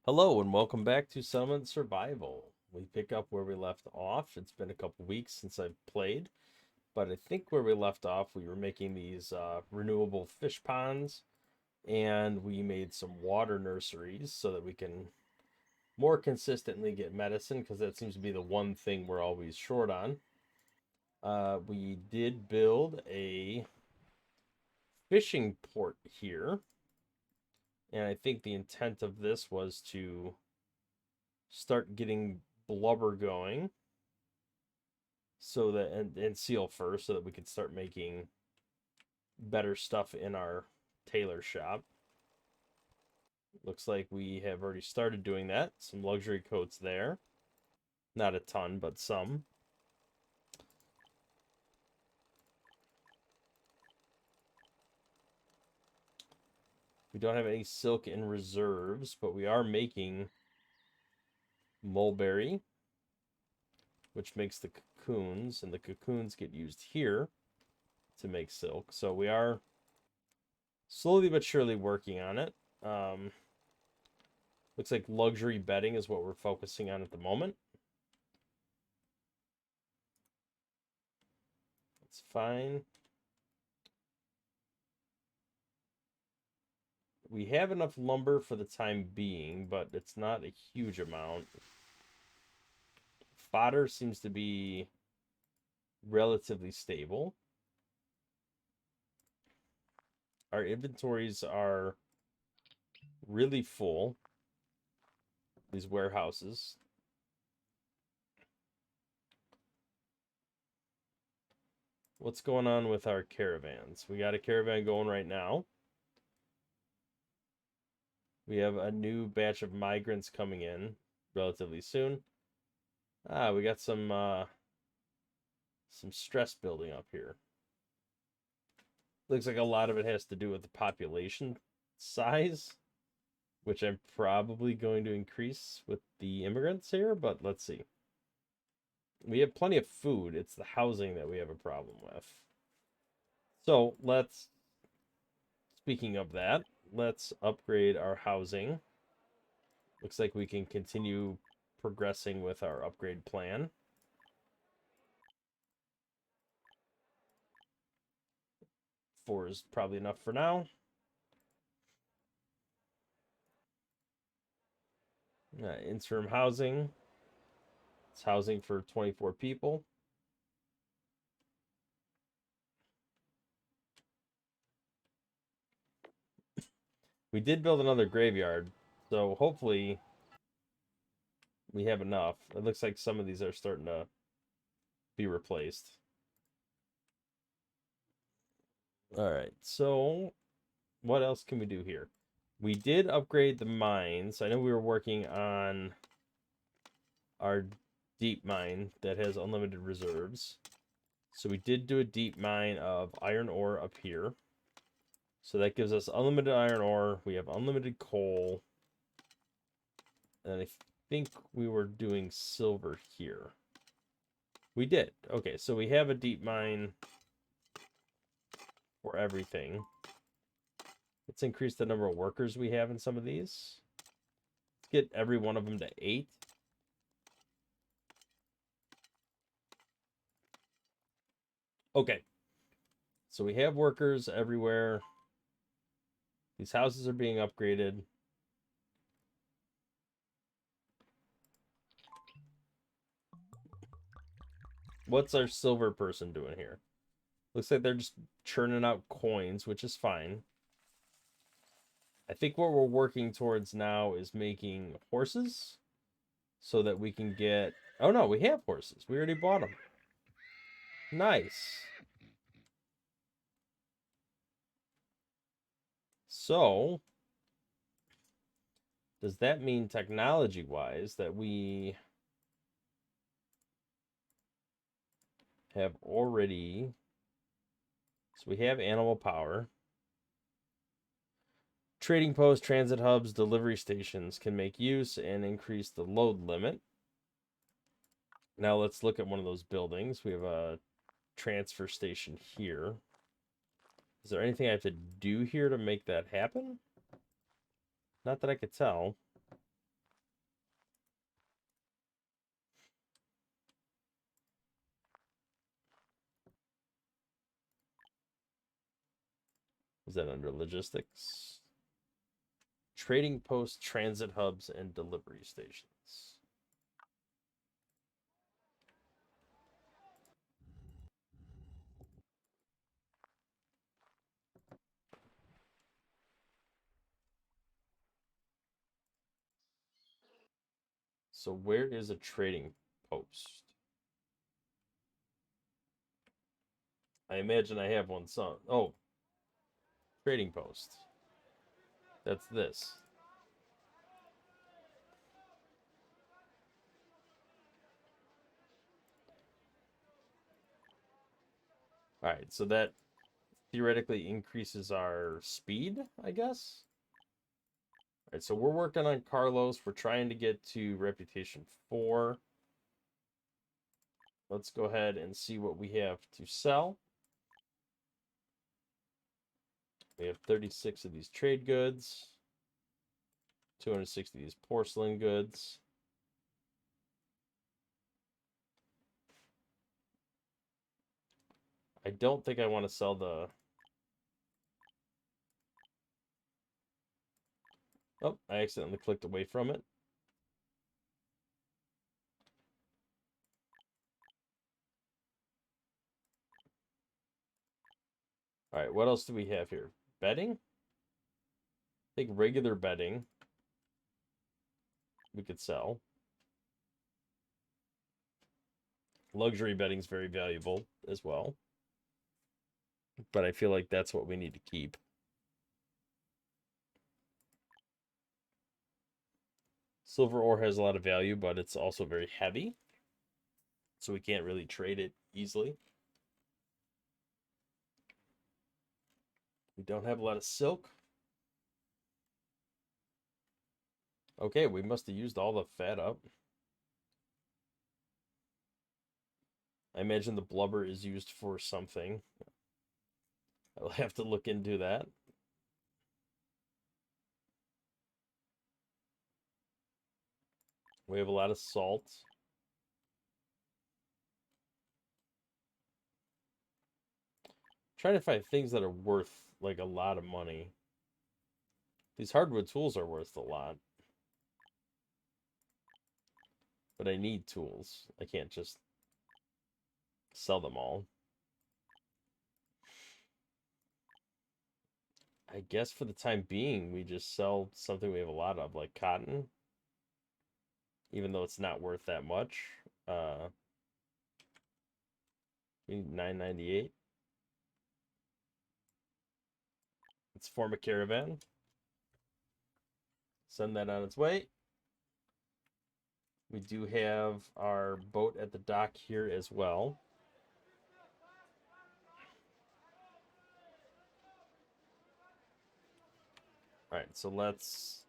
Hello and welcome back to Settlement Survival. We pick up where we left off. It's been a couple weeks since I've played, but I think where we left off, we were making these renewable fish ponds, and we made some water nurseries so that we can more consistently get medicine, because that seems to be the one thing we're always short on. We did build a fishing port here, and I think the intent of this was to start getting blubber going so that and seal fur so that we could start making better stuff in our tailor shop. Looks like we have already started doing that. Some luxury coats there. Not a ton, but some. We don't have any silk in reserves, but we are making mulberry, which makes the cocoons, and the cocoons get used here to make silk. So we are slowly but surely working on it. Looks like luxury bedding is what we're focusing on at the moment. It's fine. We have enough lumber for the time being, but it's not a huge amount. Fodder seems to be relatively stable. Our inventories are really full. These warehouses. What's going on with our caravans? We got a caravan going right now. We have a new batch of migrants coming in relatively soon. We got some stress building up here. Looks like a lot of it has to do with the population size, which I'm probably going to increase with the immigrants here, but let's see. We have plenty of food. It's the housing that we have a problem with. So speaking of that, let's upgrade our housing. Looks like we can continue progressing with our upgrade plan. Four is probably enough for now. Interim housing. It's housing for 24 people. We did build another graveyard, so hopefully we have enough. It looks like some of these are starting to be replaced. All right, so what else can we do here? We did upgrade the mines. I know we were working on our deep mine that has unlimited reserves. So we did do a deep mine of iron ore up here. So that gives us unlimited iron ore. We have unlimited coal. And I think we were doing silver here. We did. Okay, so we have a deep mine for everything. Let's increase the number of workers we have in some of these. Let's get every one of them to 8. Okay. So we have workers everywhere. These houses are being upgraded. What's our silver person doing here? Looks like they're just churning out coins, which is fine. I think what we're working towards now is making horses so that we can get... Oh, no, we have horses. We already bought them. Nice. So, does that mean technology-wise that we have already... So we have animal power. Trading posts, transit hubs, delivery stations can make use and increase the load limit. Now let's look at one of those buildings. We have a transfer station here. Is there anything I have to do here to make that happen? Not that I could tell. Is that under logistics? Trading post, transit hubs, and delivery stations. So where is a trading post? I imagine I have one. So, oh, trading post. That's this. All right, so that theoretically increases our speed, I guess. All right, so we're working on Carlos. We're trying to get to Reputation 4. Let's go ahead and see what we have to sell. We have 36 of these trade goods, 260 of these porcelain goods. I don't think I want to sell the... Oh, I accidentally clicked away from it. All right, what else do we have here? Bedding? I think regular bedding we could sell. Luxury bedding is very valuable as well. But I feel like that's what we need to keep. Silver ore has a lot of value, but it's also very heavy. So we can't really trade it easily. We don't have a lot of silk. Okay, we must have used all the fat up. I imagine the blubber is used for something. I'll have to look into that. We have a lot of salt. Trying to find things that are worth like a lot of money. These hardwood tools are worth a lot. But I need tools. I can't just sell them all. I guess for the time being, we just sell something we have a lot of, like cotton. Even though it's not worth that much. We need $9.98. Let's form a caravan. Send that on its way. We do have our boat at the dock here as well. All right, so let's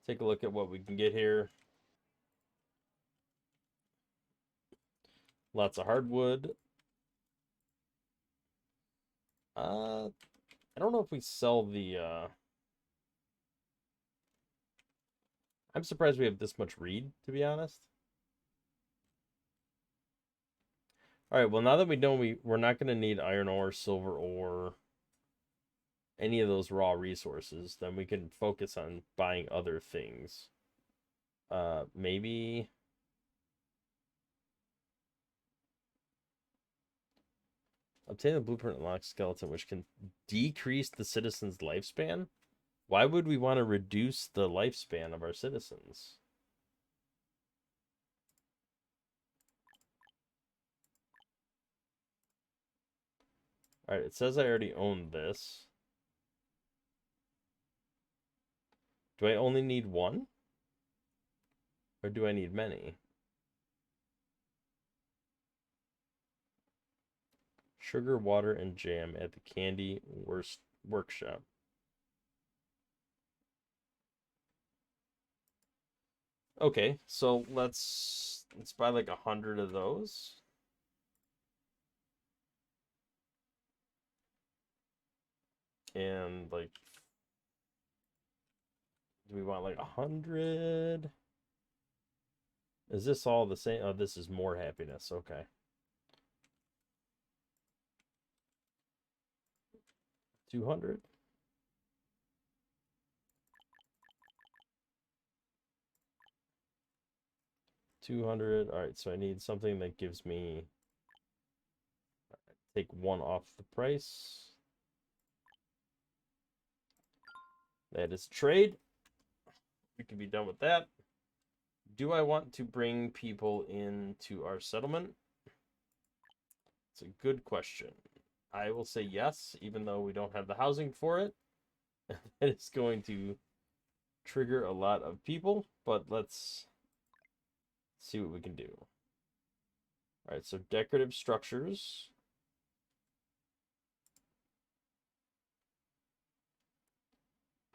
take a look at what we can get here. Lots of hardwood. I don't know if we sell the... I'm surprised we have this much reed, to be honest. All right, well, now that we know we're not going to need iron ore, silver ore, any of those raw resources, then we can focus on buying other things. Maybe... Obtain the blueprint unlock skeleton, which can decrease the citizen's lifespan. Why would we want to reduce the lifespan of our citizens? All right, it says I already own this. Do I only need one? Or do I need many? Sugar, water, and jam at the candy workshop. Okay, so let's buy like 100 of those. And like, do we want like 100? Is this all the same? Oh, this is more happiness. Okay. 200. 200. All right, so I need something that gives me, take one off the price. That is trade. We can be done with that. Do I want to bring people into our settlement? It's a good question. I will say yes, even though we don't have the housing for it. It's going to trigger a lot of people, but let's see what we can do. All right, so decorative structures.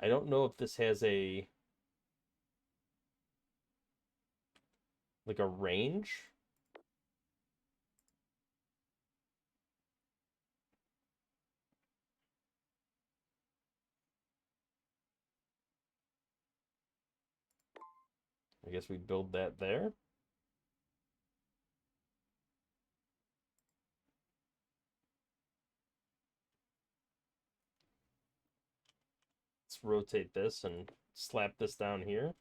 I don't know if this has a, like a range. I guess we build that there. Let's rotate this and slap this down here.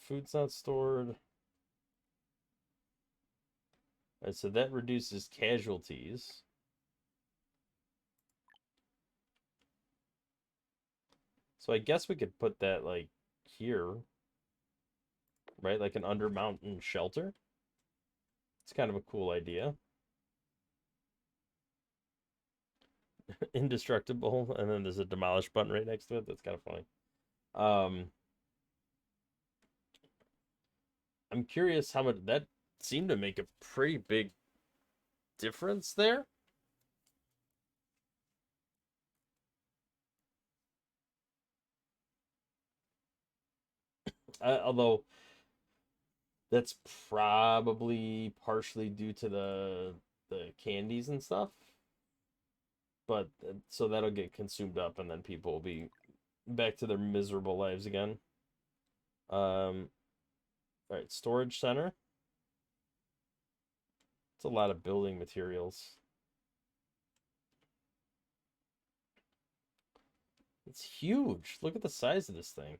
Food's not stored. All right, so that reduces casualties. So I guess we could put that like here, right? Like an under mountain shelter. It's kind of a cool idea. Indestructible, and then there's a demolish button right next to it. That's kind of funny. I'm curious how much that seemed to make a pretty big difference there. Although that's probably partially due to the candies and stuff. But so that'll get consumed up, and then people will be back to their miserable lives again. All right, storage center. It's a lot of building materials. It's huge. Look at the size of this thing.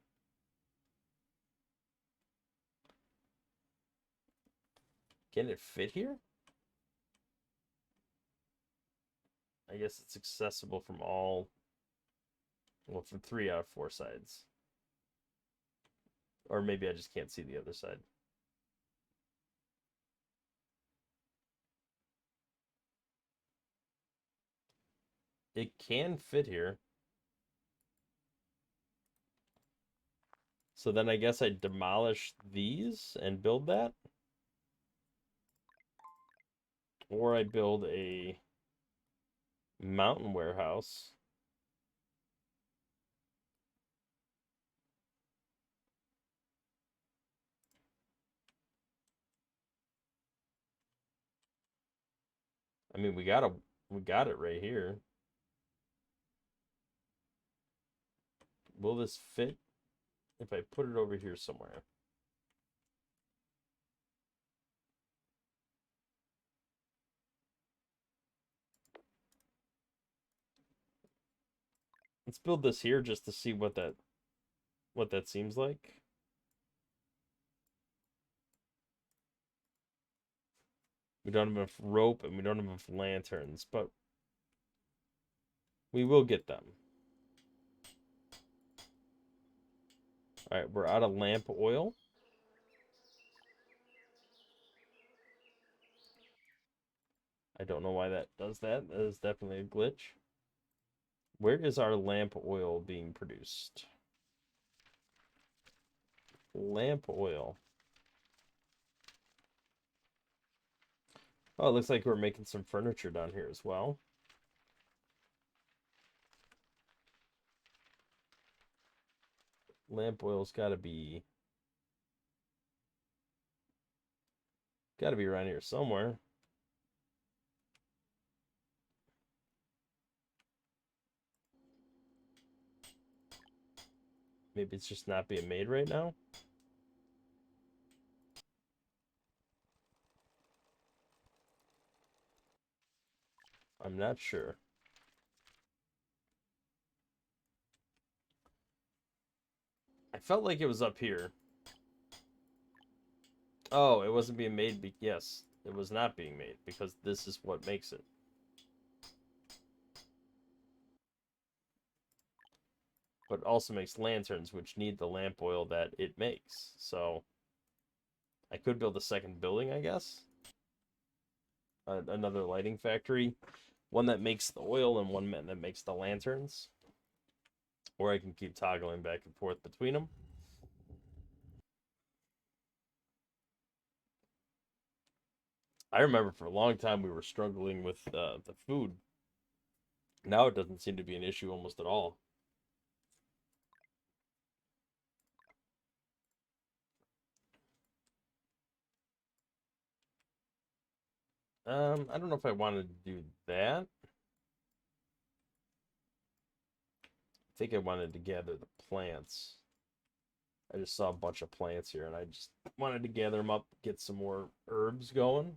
Can it fit here? I guess it's accessible from all, well, from 3 out of 4 sides. Or maybe I just can't see the other side. It can fit here. So then I guess I demolish these and build that. Or I build a mountain warehouse. I mean, we got it right here. Will this fit if I put it over here somewhere? Let's build this here just to see what that seems like. We don't have enough rope and we don't have enough lanterns, but we will get them. All right, we're out of lamp oil. I don't know why that does that. That is definitely a glitch. Where is our lamp oil being produced? Lamp oil. Oh, it looks like we're making some furniture down here as well. Lamp oil's gotta be around here somewhere. Maybe it's just not being made right now. I'm not sure. I felt like it was up here. Oh, it wasn't being made. Yes, it was not being made because this is what makes it. But also makes lanterns, which need the lamp oil that it makes. So I could build a second building, I guess. Another lighting factory. One that makes the oil and one that makes the lanterns. Or I can keep toggling back and forth between them. I remember for a long time we were struggling with the food. Now it doesn't seem to be an issue almost at all. I don't know if I wanted to do that. I think I wanted to gather the plants. I just saw a bunch of plants here, and I just wanted to gather them up, get some more herbs going.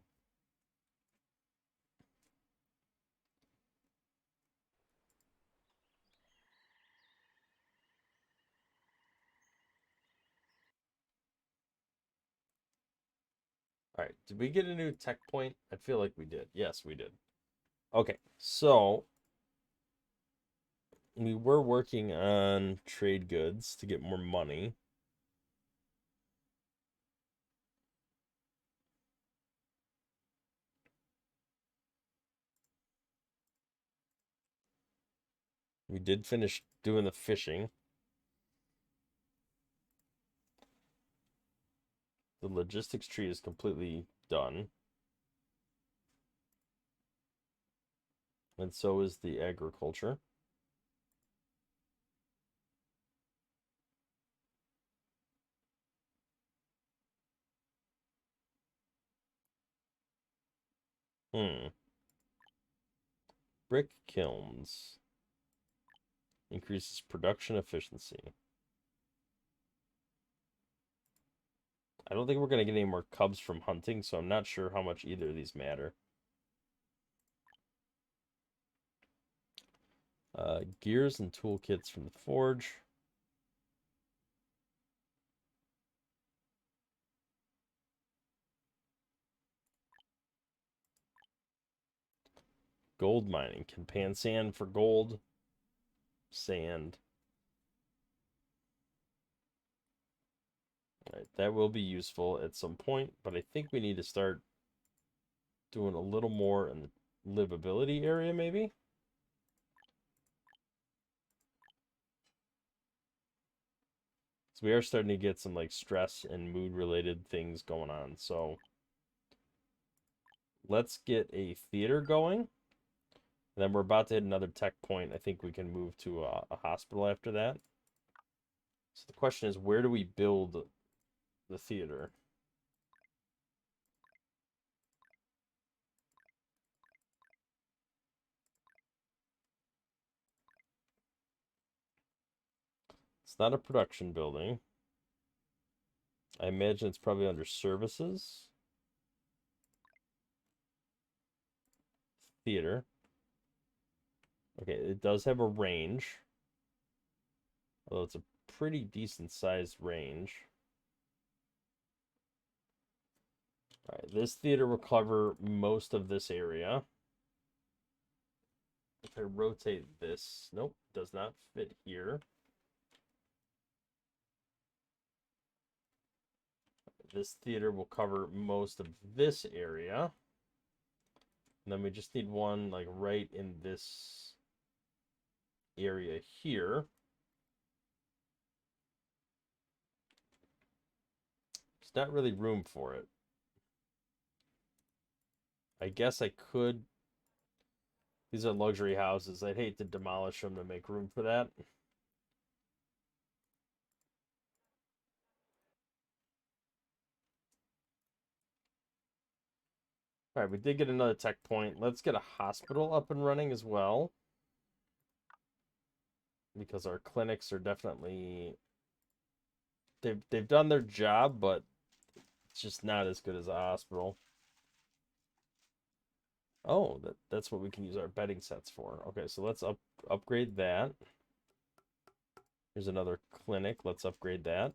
All right, did we get a new tech point? I feel like we did. Yes, we did. Okay, so we were working on trade goods to get more money. We did finish doing the fishing. The logistics tree is completely done. And so is the agriculture. Hmm. Brick kilns. Increases production efficiency. I don't think we're going to get any more cubs from hunting, so I'm not sure how much either of these matter. Gears and toolkits from the forge. Gold mining. Can pan sand for gold. Sand. All right, that will be useful at some point, but I think we need to start doing a little more in the livability area, maybe? So we are starting to get some like stress and mood related things going on. So let's get a theater going. And then we're about to hit another tech point. I think we can move to a hospital after that. So the question is, where do we build the theater? It's not a production building. I imagine it's probably under services. Theater. Okay, it does have a range. Although it's a pretty decent sized range. All right, this theater will cover most of this area. If I rotate this, nope, does not fit here. This theater will cover most of this area. And then we just need one like right in this area here. There's not really room for it. I guess I could. These are luxury houses. I'd hate to demolish them to make room for that. All right, we did get another tech point. Let's get a hospital up and running as well. Because our clinics are definitely they've done their job, but it's just not as good as a hospital. Oh, that's what we can use our betting sets for. Okay, so let's upgrade that. Here's another clinic. Let's upgrade that.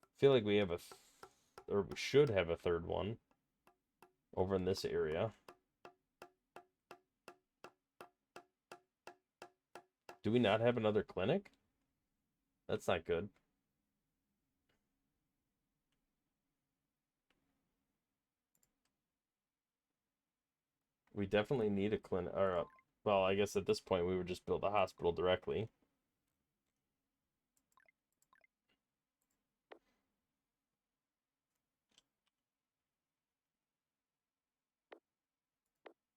I feel like we have or we should have a third one over in this area. Do we not have another clinic? That's not good. We definitely need a clinic. Or, well, I guess at this point we would just build a hospital directly.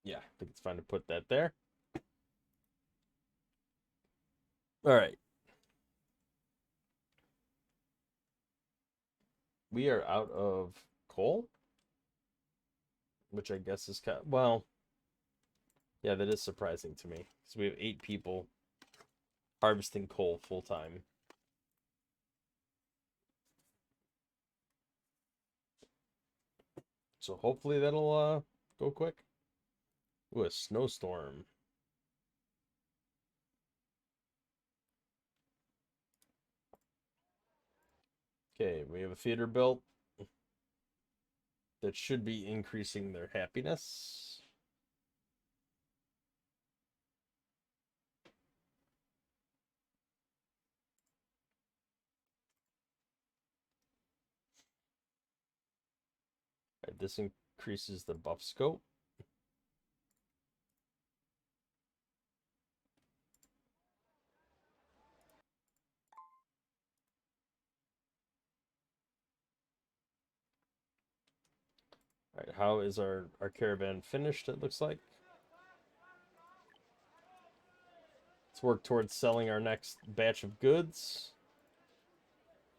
Yeah, I think it's fine to put that there. All right. We are out of coal, which I guess is kind of, well, yeah, that is surprising to me because we have 8 people harvesting coal full time. So hopefully that'll go quick. Ooh, a snowstorm. Okay, we have a theater built. That should be increasing their happiness. All right, this increases the buff scope. All right, how is our caravan finished, it looks like? Let's work towards selling our next batch of goods.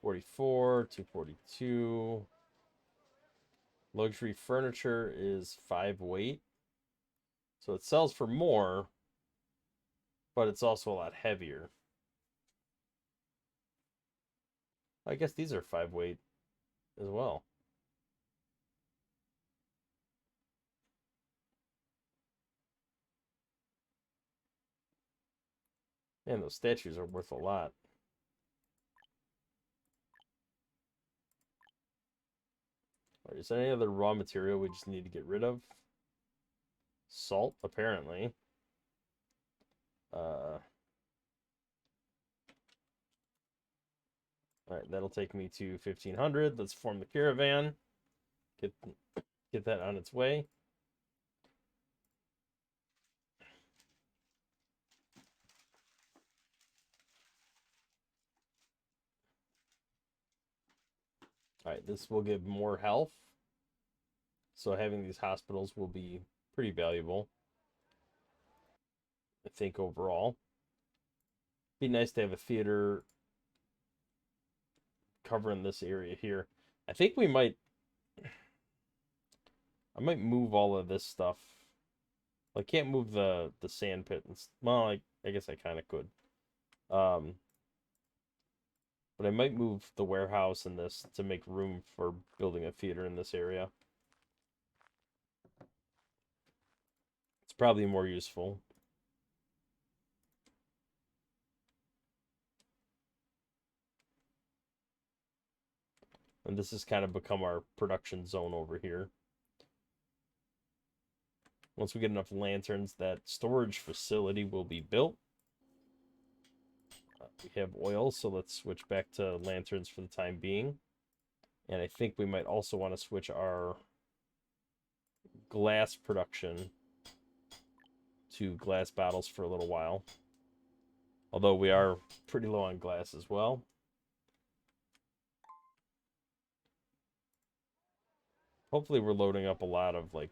44, 242. Luxury furniture is 5 weight. So it sells for more, but it's also a lot heavier. I guess these are 5 weight as well. And those statues are worth a lot. All right, is there any other raw material we just need to get rid of? Salt, apparently. All right, that'll take me to 1500. Let's form the caravan. Get that on its way. All right, this will give more health. So having these hospitals will be pretty valuable, I think, overall. Be nice to have a theater covering this area here. I think I might move all of this stuff. I can't move the sand pit. Well, I guess I kind of could. Um, but I might move the warehouse and this to make room for building a theater in this area. It's probably more useful. And this has kind of become our production zone over here. Once we get enough lanterns, that storage facility will be built. We have oil, so let's switch back to lanterns for the time being. And I think we might also want to switch our glass production to glass bottles for a little while. Although we are pretty low on glass as well. Hopefully we're loading up a lot of like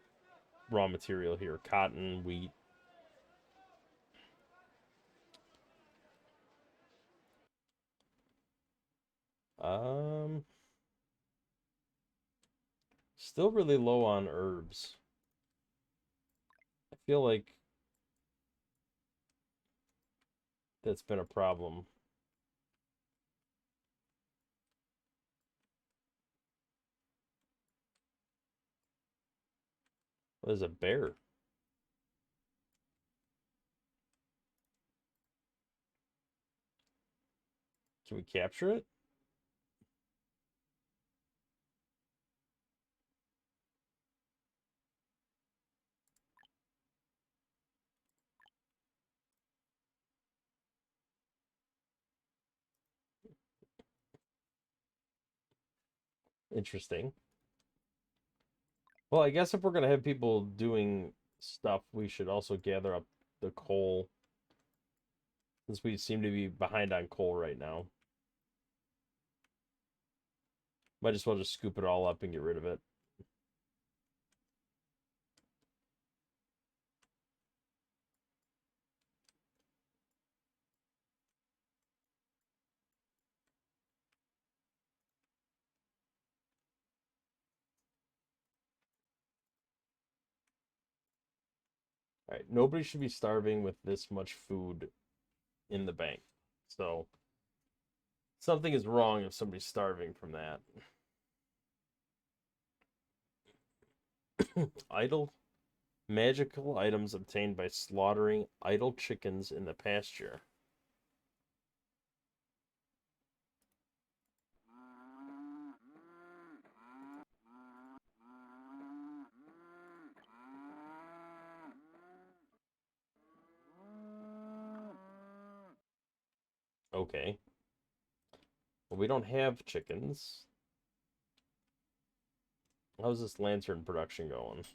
raw material here. Cotton, wheat. Um, Still really low on herbs. I feel like that's been a problem. There's a bear. Can we capture it? Interesting. Well, I guess if we're gonna have people doing stuff, we should also gather up the coal, since we seem to be behind on coal right now. Might as well just scoop it all up and get rid of it. All right, nobody should be starving with this much food in the bank. So something is wrong if somebody's starving from that. Idle magical items obtained by slaughtering idle chickens in the pasture. Okay. Well, we don't have chickens. How's this lantern production going?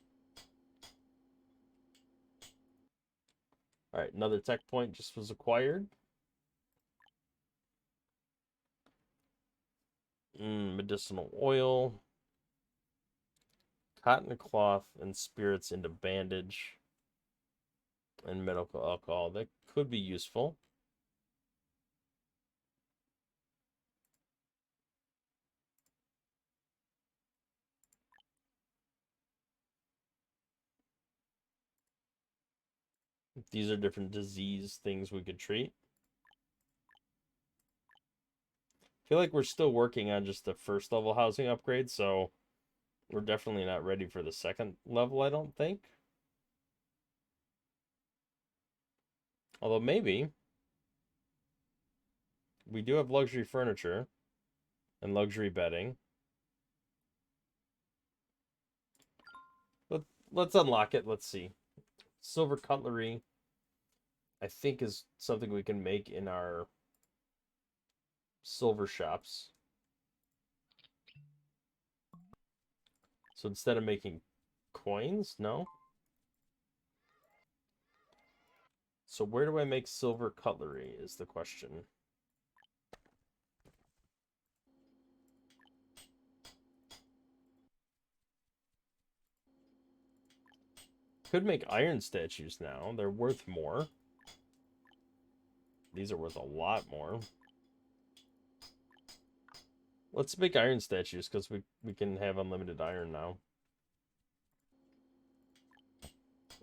All right, another tech point just was acquired. Medicinal oil, cotton cloth, and spirits into bandage, and medical alcohol. That could be useful. These are different disease things we could treat. I feel like we're still working on just the first level housing upgrade, so we're definitely not ready for the second level, I don't think. Although maybe. We do have luxury furniture and luxury bedding. Let's unlock it. Let's see. Silver cutlery, I think, is something we can make in our silver shops. So instead of making coins, no? So where do I make silver cutlery is the question. Could make iron statues now. They're worth more. These are worth a lot more. Let's make iron statues because we can have unlimited iron now.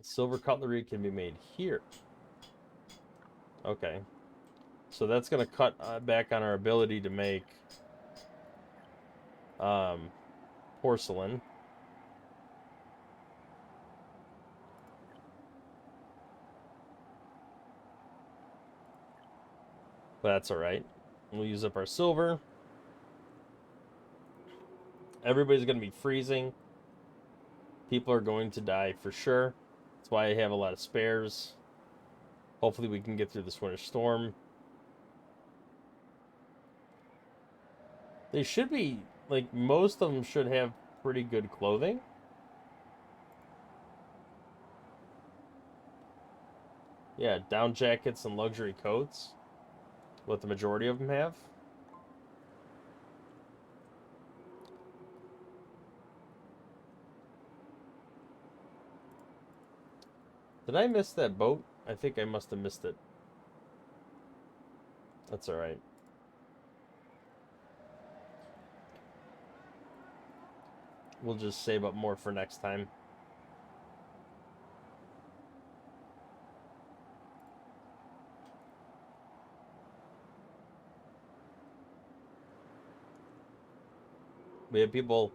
Silver cutlery can be made here. Okay. So that's going to cut back on our ability to make porcelain. But that's alright. We'll use up our silver. Everybody's going to be freezing. People are going to die for sure. That's why I have a lot of spares. Hopefully we can get through this winter storm. They should be, like, most of them should have pretty good clothing. Yeah, down jackets and luxury coats. What the majority of them have. Did I miss that boat? I think I must have missed it. That's alright. We'll just save up more for next time. We have people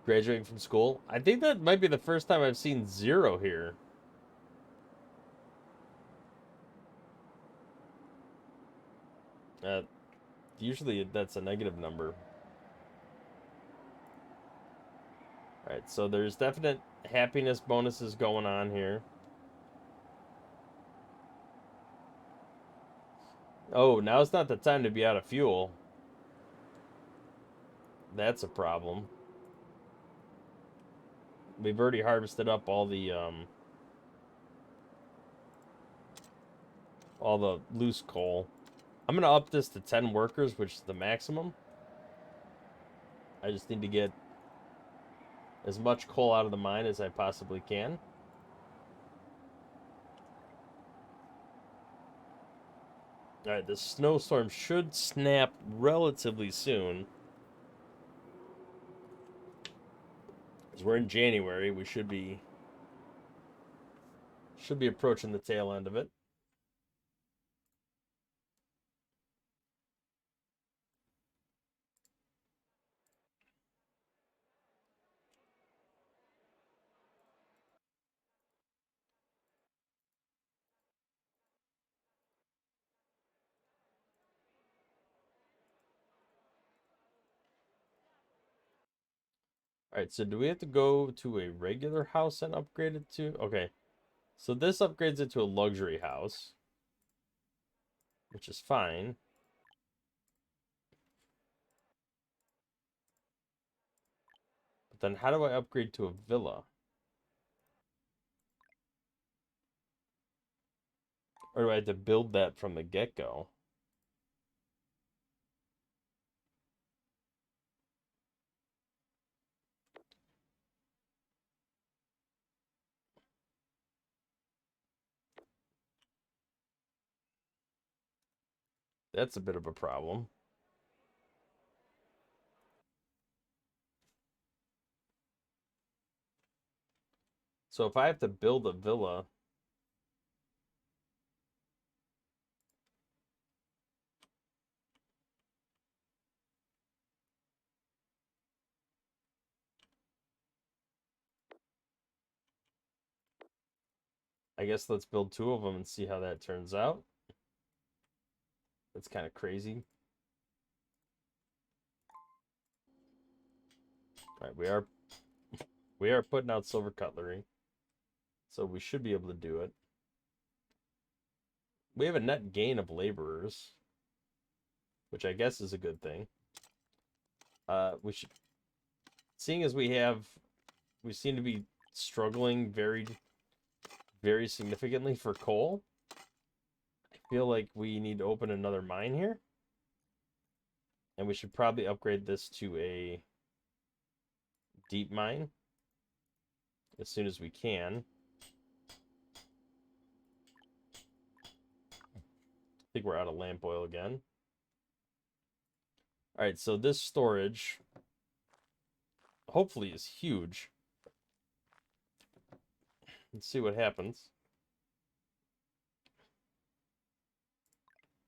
Graduating from school. I think that might be the first time I've seen 0 here. Uh, Usually that's a negative number. Alright, so there's definite happiness bonuses going on here. Oh, now's not the time to be out of fuel. That's a problem. We've already harvested up all the loose coal. I'm gonna up this to 10 workers, which is the maximum. I just need to get as much coal out of the mine as I possibly can. Alright, the snowstorm should snap relatively soon. Because we're in January, we should be approaching the tail end of it. Alright, so do we have to go to a regular house and upgrade it to? Okay, so this upgrades it to a luxury house, which is fine. But then how do I upgrade to a villa? Or do I have to build that from the get-go? That's a bit of a problem. So if I have to build a villa, I guess let's build 2 of them and see how that turns out. That's kind of crazy. All right, we are putting out silver cutlery, so we should be able to do it. We have a net gain of laborers, which I guess is a good thing. We should, seeing as we seem to be struggling very, very significantly for coal. I feel like we need to open another mine here, and we should probably upgrade this to a deep mine as soon as we can. I think we're out of lamp oil again. All right, so this storage hopefully is huge. Let's see what happens.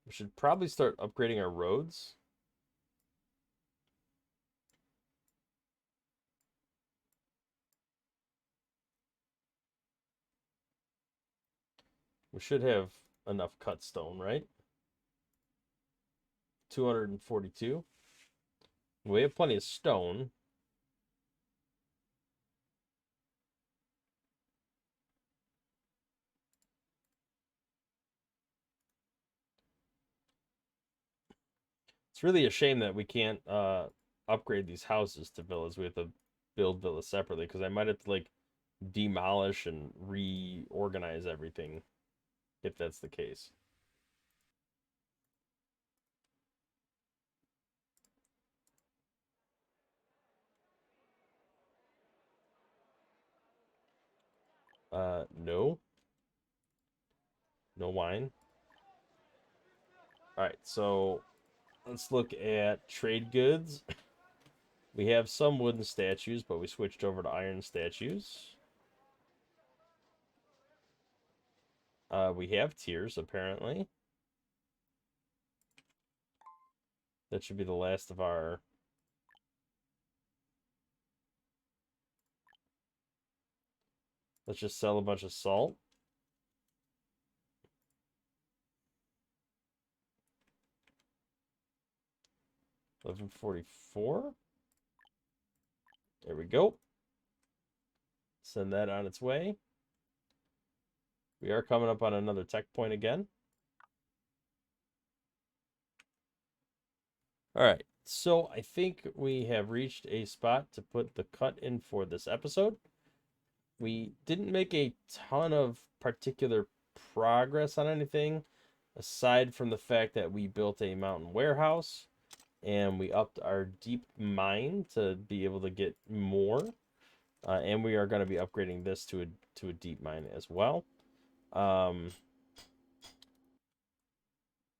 We should probably start upgrading our roads. We should have enough cut stone, right? 242. We have plenty of stone. It's really a shame that we can't upgrade these houses to villas. We have to build villas separately because I might have to like demolish and reorganize everything if that's the case. No. No wine. All right, so let's look at trade goods. We have some wooden statues, but we switched over to iron statues. We have tiers, apparently. That should be the last of our Let's just sell a bunch of salt. $11.44. There we go. Send that on its way. We are coming up on another tech point again. All right, so I think we have reached a spot to put the cut in for this episode. We didn't make a ton of particular progress on anything, aside from the fact that we built a mountain warehouse and we upped our deep mine to be able to get more. And we are going to be upgrading this to a deep mine as well.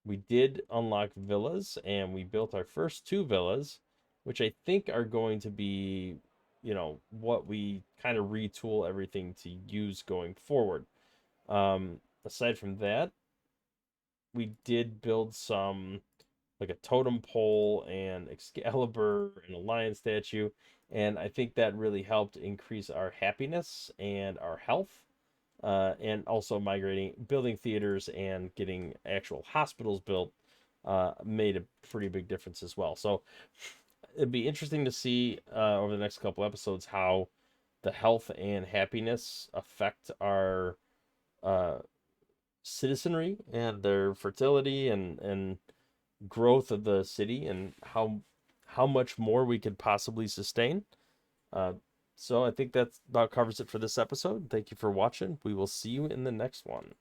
We did unlock villas, and we built our first 2 villas, which I think are going to be, what we kind of retool everything to use going forward. Aside from that, we did build some, like a totem pole and Excalibur and a lion statue, and I think that really helped increase our happiness and our health. And also building theaters and getting actual hospitals built made a pretty big difference as well. So it'd be interesting to see over the next couple episodes how the health and happiness affect our uh, citizenry and their fertility and growth of the city, and how much more we could possibly sustain. Uh, so I think that about covers it for this episode. Thank you for watching. We will see you in the next one.